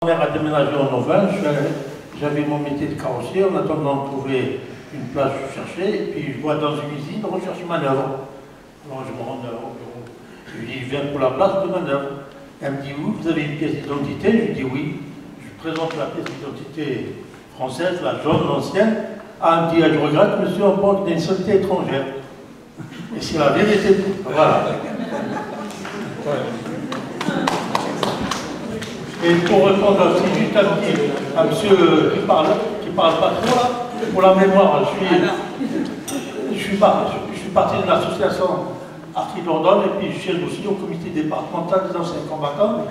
mère a déménagé en Auvin, j'avais mon métier de carrossier, en attendant de trouver une place, je cherchais, et puis je vois dans une usine, recherche manœuvre. Alors je me rends au bureau. Je lui dis, je viens pour la place de manœuvre. Elle me dit, oui, vous avez une pièce d'identité? Je lui dis, oui. Je présente la pièce d'identité française, la jaune, l'ancienne. Ah, elle me dit, je regrette, monsieur, on parle d'une société étrangère. Et c'est la vérité. Voilà. Et pour répondre aussi juste à monsieur qui parle pas trop là, pour la mémoire, je suis parti de l'association Artie Dordogne et puis je suis aussi au comité départemental des anciens combattants.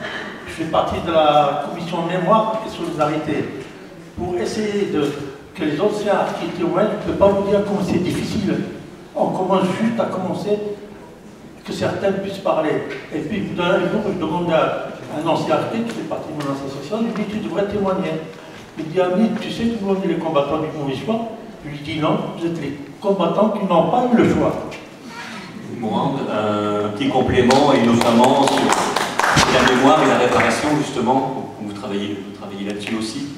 Je fais partie de la commission mémoire et solidarité. Pour essayer que les anciens Artie témoignent, je ne peux pas vous dire comment c'est difficile. On commence juste à commencer, que certains puissent parler. Et puis, un jour, je demande à un ancien Artie qui fait partie de mon association, je lui dis, tu devrais témoigner. Il me dit, Ami, tu sais que vous êtes les combattants du mauvais choix? Je lui dis, non, vous êtes les combattants qui n'ont pas eu le choix. Bon, un petit complément, et notamment sur la mémoire et la réparation, justement, vous travaillez là-dessus aussi.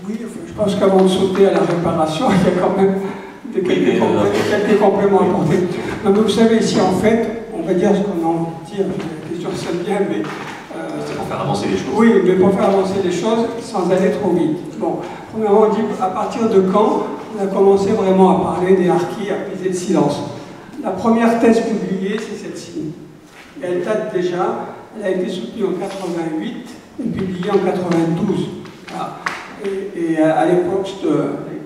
Oui, je pense qu'avant de sauter à la réparation, il y a quand même quelques compléments à apporter. Donc, vous savez, ici, en fait, on va dire ce qu'on a envie de dire, la question sonne bien, mais... c'est pour faire avancer les choses. Oui, mais pour faire avancer les choses sans aller trop vite. Bon, premièrement, on dit à partir de quand on a commencé vraiment à parler des harkis, à briser le silence. La première thèse publiée, c'est celle-ci. Et elle date déjà, elle a été soutenue en 88 et publiée en 92. Voilà. Et à l'époque, elle a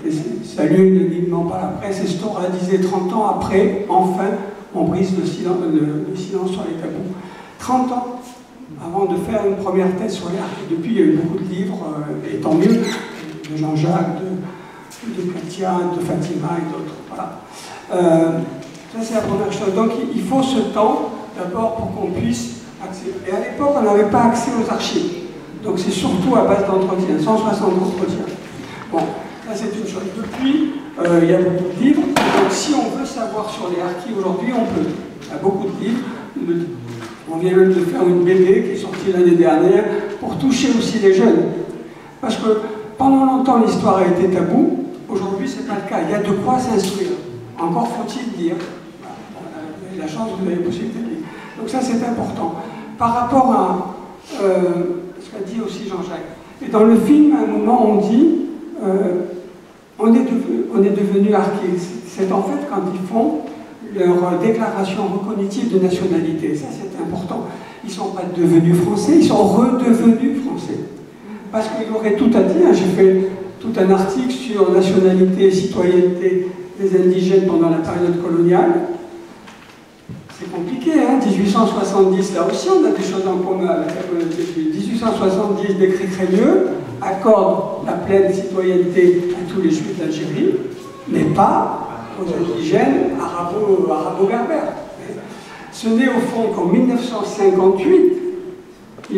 été saluée unanimement par la presse, et Stora disait 30 ans après, enfin, on brise le silence sur les tabous. 30 ans avant de faire une première thèse sur les harkis. Depuis, il y a eu beaucoup de livres, et tant mieux, de Jean-Jacques, de Katia, de Fatima et d'autres. Voilà. Ça, c'est la première chose. Donc, il faut ce temps, d'abord, pour qu'on puisse accéder. Et à l'époque, on n'avait pas accès aux archives. Donc, c'est surtout à base d'entretien, 160 entretiens. Bon, ça, c'est une chose. Depuis, il y a beaucoup de livres. Donc, si on veut savoir sur les harkis aujourd'hui, on peut. Il y a beaucoup de livres. On vient même de faire une BD qui est sortie l'année dernière pour toucher aussi les jeunes. Parce que pendant longtemps, l'histoire a été taboue. Aujourd'hui, ce n'est pas le cas. Il y a de quoi s'instruire. Encore faut-il dire. Vous avez la chance, vous avez la possibilité de lire. Donc ça, c'est important. Par rapport à ce qu'a dit aussi Jean-Jacques. Et dans le film, à un moment, on dit on est devenu harkis. C'est en fait quand ils font leur déclaration recognitive de nationalité. Ça, c'est important. Ils ne sont pas devenus français, ils sont redevenus français. Parce qu'il y aurait tout à dire. J'ai fait tout un article sur nationalité et citoyenneté des indigènes pendant la période coloniale. C'est compliqué, hein, 1870, là aussi on a des choses en commun avec la colonialité. 1870, décret Crémieux accorde la pleine citoyenneté à tous les juifs d'Algérie, mais pas aux indigènes arabo-berbères. Ce n'est au fond qu'en 1958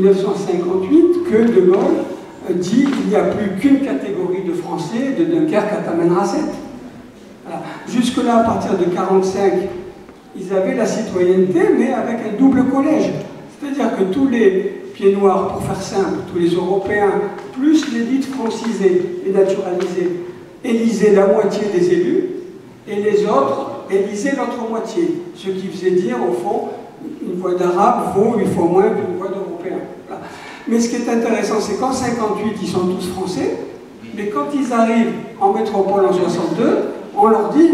que De Gaulle dit qu'il n'y a plus qu'une catégorie de Français de Dunkerque à Tamanrasset. Voilà. Jusque-là, à partir de 1945, ils avaient la citoyenneté, mais avec un double collège. C'est-à-dire que tous les pieds noirs, pour faire simple, tous les Européens, plus l'élite francisée et naturalisée, élisaient la moitié des élus, et les autres élisaient l'autre moitié. Ce qui faisait dire, au fond, une voix d'arabe vaut 8 fois moins qu'une voix d'européen. Voilà. Mais ce qui est intéressant, c'est qu'en 1958, ils sont tous français, mais quand ils arrivent en métropole en 1962, on leur dit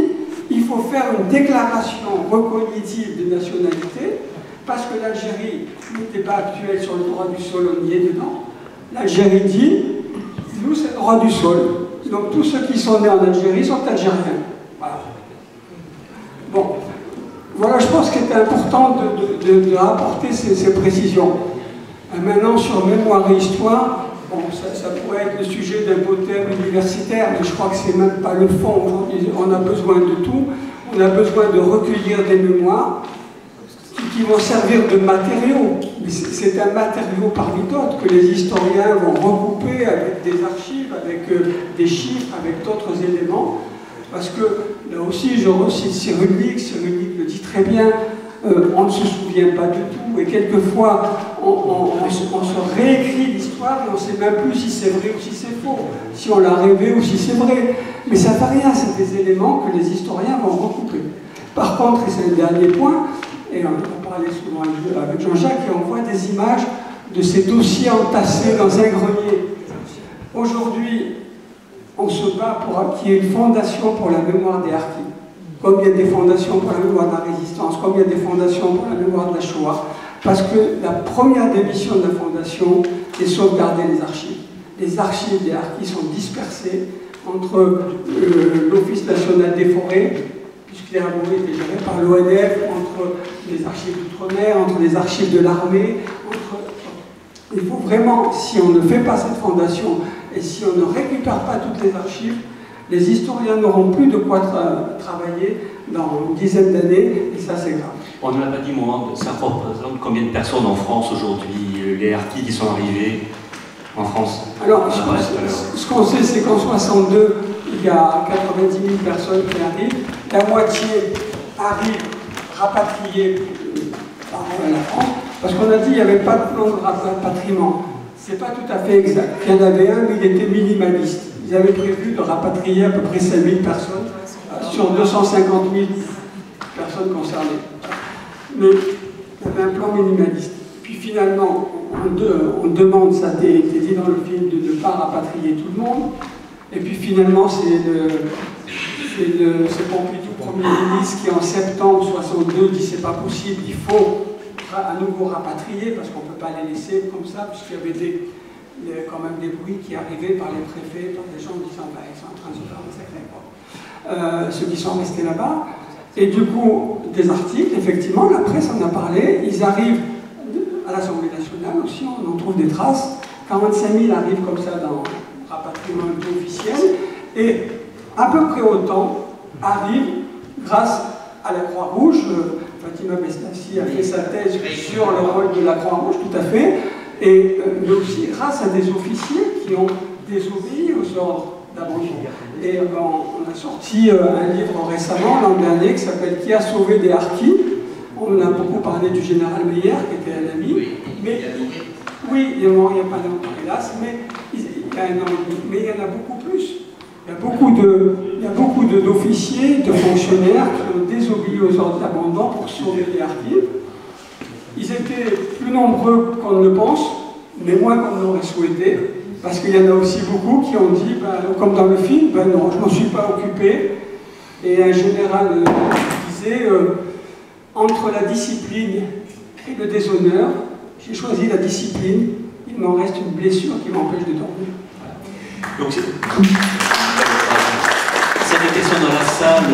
il faut faire une déclaration recognitive de nationalité, parce que l'Algérie n'était pas actuelle sur le droit du sol, on y est dedans. L'Algérie dit nous, c'est le droit du sol. Donc tous ceux qui sont nés en Algérie sont algériens. Voilà. Bon, voilà, je pense qu'il est important de rapporter ces précisions. Maintenant, sur mémoire et histoire, bon, ça pourrait être le sujet d'un beau thème universitaire, mais je crois que c'est même pas le fond aujourd'hui. On a besoin de tout. On a besoin de recueillir des mémoires qui vont servir de matériaux. Mais c'est un matériau parmi d'autres que les historiens vont regrouper avec des archives, avec des chiffres, avec d'autres éléments. Parce que, là aussi, je recite Cyrulnik le dit très bien, on ne se souvient pas de tout, et quelquefois, on se réécrit l'histoire et on ne sait même plus si c'est vrai ou si c'est faux, si on l'a rêvé ou si c'est vrai. Mais ça ne fait rien, c'est des éléments que les historiens vont recouper. Par contre, et c'est le dernier point, et on va parler souvent avec Jean-Jacques, et on voit des images de ces dossiers entassés dans un grenier. Aujourd'hui, on se bat pour qu'il y ait une fondation pour la mémoire des harkis, comme il y a des fondations pour la mémoire de la résistance, comme il y a des fondations pour la mémoire de la Shoah, parce que la première des missions de la fondation est sauvegarder les archives. Les archives des harkis sont dispersées entre l'Office national des forêts, puisque les armoiries étaient gérées par l'ONF, entre les archives d'outre-mer, entre les archives de l'armée. Il faut vraiment, si on ne fait pas cette fondation et si on ne récupère pas toutes les archives, les historiens n'auront plus de quoi travailler dans une dizaine d'années, et ça c'est grave. On ne l'a pas dit, Mohamed, ça représente combien de personnes en France aujourd'hui, les harkis qui sont arrivés en France? Alors, ce qu'on sait, c'est qu'en 62, il y a 90 000 personnes qui arrivent. La moitié arrivent rapatriées par la France, parce qu'on a dit qu'il n'y avait pas de plan de rapatriement. Ce n'est pas tout à fait exact. Il y en avait un, mais il était minimaliste. Ils avaient prévu de rapatrier à peu près 5 000 personnes sur 250 000 personnes concernées. Mais il y avait un plan minimaliste. Puis finalement, on demande, ça a été dit dans le film, de ne pas rapatrier tout le monde. Et puis finalement, c'est Pompidou, Premier ministre, qui en septembre 62 dit c'est pas possible, il faut à nouveau rapatrier, parce qu'on ne peut pas les laisser comme ça, puisqu'il y avait quand même des bruits qui arrivaient par les préfets, par des gens disant bah, ils sont en train de se faire massacrer, ceux qui sont restés là-bas. Et du coup, des articles, effectivement, la presse en a parlé, ils arrivent à l'Assemblée nationale aussi, on en trouve des traces. 45 000 arrivent comme ça dans le rapatriement officiel, et à peu près autant arrivent grâce à la Croix-Rouge. Fatima Besnassi a fait sa thèse sur le rôle de la Croix-Rouge, tout à fait, mais aussi grâce à des officiers qui ont désobéi aux ordres d'abandon. Et on a sorti un livre récemment, l'an dernier, qui s'appelle « Qui a sauvé des harkis ?» On a beaucoup parlé du général Meyer, qui était un ami. Mais, oui, il n'y a pas longtemps, hélas, mais il y a un an et demi. Mais il y en a beaucoup plus. Il y a beaucoup d'officiers, de fonctionnaires qui ont désobéi aux ordres d'abandon pour sauver les harkis. Ils étaient plus nombreux qu'on ne le pense, mais moins qu'on l'aurait souhaité, parce qu'il y en a aussi beaucoup qui ont dit, comme dans le film, non, je ne m'en suis pas occupé. Et un général disait, entre la discipline et le déshonneur, j'ai choisi la discipline, il m'en reste une blessure qui m'empêche de dormir. Donc, c'est des questions dans la salle.